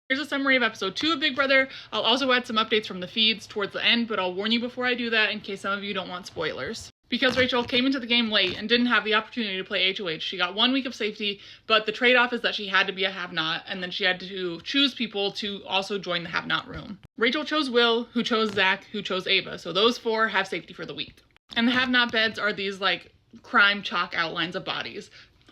Here's a summary of episode 2 of Big Brother. I'll also add some updates from the feeds towards the end, but I'll warn you before I do that in case some of you don't want spoilers. Because Rachel came into the game late and didn't have the opportunity to play HOH, she got 1 week of safety, but the trade-off is that she had to be a have-not, and then she had to choose people to also join the have-not room. Rachel chose Will, who chose Zach, who chose Ava, so those 4 have safety for the week. And the have-not beds are these, like, crime chalk outlines of bodies.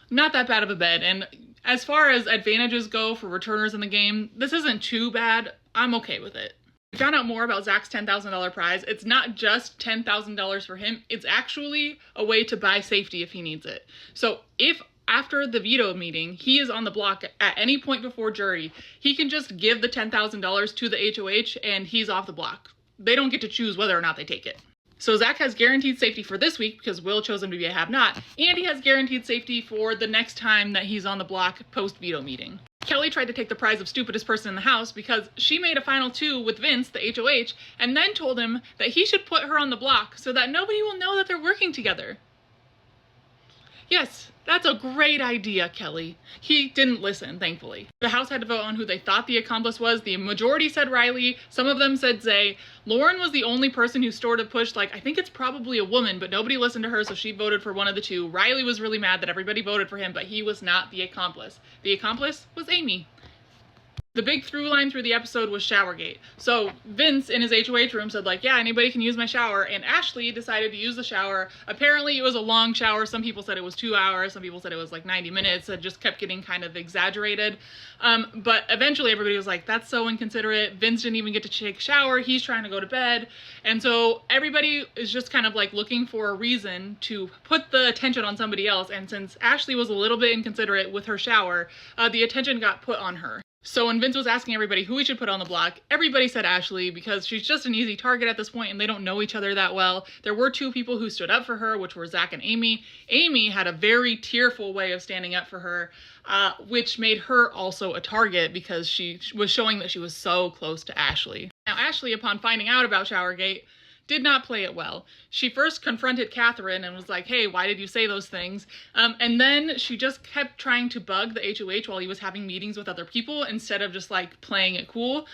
Not that bad of a bed, and as far as advantages go for returners in the game, this isn't too bad. I'm okay with it. We found out more about Zach's $10,000 prize. It's not just $10,000 for him, it's actually a way to buy safety if he needs it. So if after the veto meeting, he is on the block at any point before jury, he can just give the $10,000 to the HOH and he's off the block. They don't get to choose whether or not they take it. So Zach has guaranteed safety for this week because Will chose him to be a have-not, and he has guaranteed safety for the next time that he's on the block post-veto meeting. Kelly tried to take the prize of stupidest person in the house because she made a final 2 with Vince, the HOH, and then told him that he should put her on the block so that nobody will know that they're working together. Yes, that's a great idea, Kelly. He didn't listen, thankfully. The house had to vote on who they thought the accomplice was. The majority said Riley, some of them said Zay. Lauren was the only person who sort of pushed, like, I think it's probably a woman, but nobody listened to her, so she voted for one of the 2. Riley was really mad that everybody voted for him, but he was not the accomplice. The accomplice was Amy. The big through line through the episode was Showergate. So Vince in his HOH room said, like, yeah, anybody can use my shower, and Ashley decided to use the shower. Apparently it was a long shower. Some people said it was 2 hours. Some people said it was like 90 minutes. It just kept getting kind of exaggerated. But eventually everybody was like, that's so inconsiderate. Vince didn't even get to take a shower. He's trying to go to bed. And so everybody is just kind of like looking for a reason to put the attention on somebody else. And since Ashley was a little bit inconsiderate with her shower, the attention got put on her. So when Vince was asking everybody who he should put on the block, everybody said Ashley because she's just an easy target at this point and they don't know each other that well. There were 2 people who stood up for her, which were Zach and Amy. Amy had a very tearful way of standing up for her, which made her also a target because she was showing that she was so close to Ashley. Now Ashley, upon finding out about Showergate, did not play it well. She first confronted Catherine and was like, hey, why did you say those things? And then she just kept trying to bug the HOH while he was having meetings with other people instead of just like playing it cool.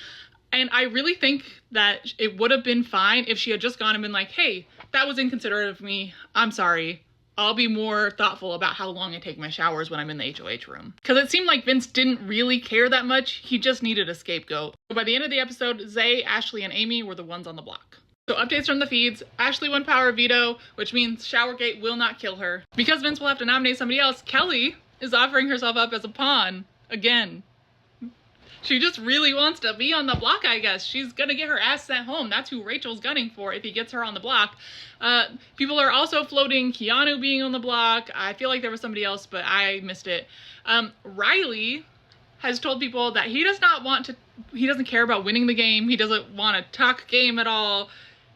And I really think that it would have been fine if she had just gone and been like, hey, that was inconsiderate of me. I'm sorry. I'll be more thoughtful about how long I take my showers when I'm in the HOH room. Because it seemed like Vince didn't really care that much. He just needed a scapegoat. So by the end of the episode, Zay, Ashley, and Amy were the ones on the block. So updates from the feeds, Ashley won power veto, which means Showergate will not kill her. Because Vince will have to nominate somebody else, Kelly is offering herself up as a pawn again. She just really wants to be on the block, I guess. She's gonna get her ass sent home. That's who Rachel's gunning for if he gets her on the block. People are also floating Keanu being on the block. I feel like there was somebody else, but I missed it. Riley has told people that he doesn't care about winning the game. He doesn't want to talk game at all.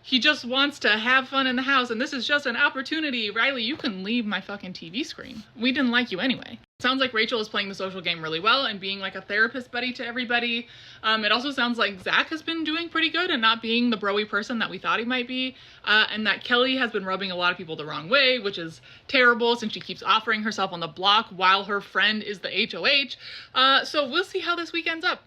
He just wants to have fun in the house, and this is just an opportunity. Riley, you can leave my fucking TV screen. We didn't like you anyway. Sounds like Rachel is playing the social game really well and being like a therapist buddy to everybody. It also sounds like Zach has been doing pretty good and not being the bro-y person that we thought he might be. And that Kelly has been rubbing a lot of people the wrong way, which is terrible since she keeps offering herself on the block while her friend is the HOH. So we'll see how this week ends up.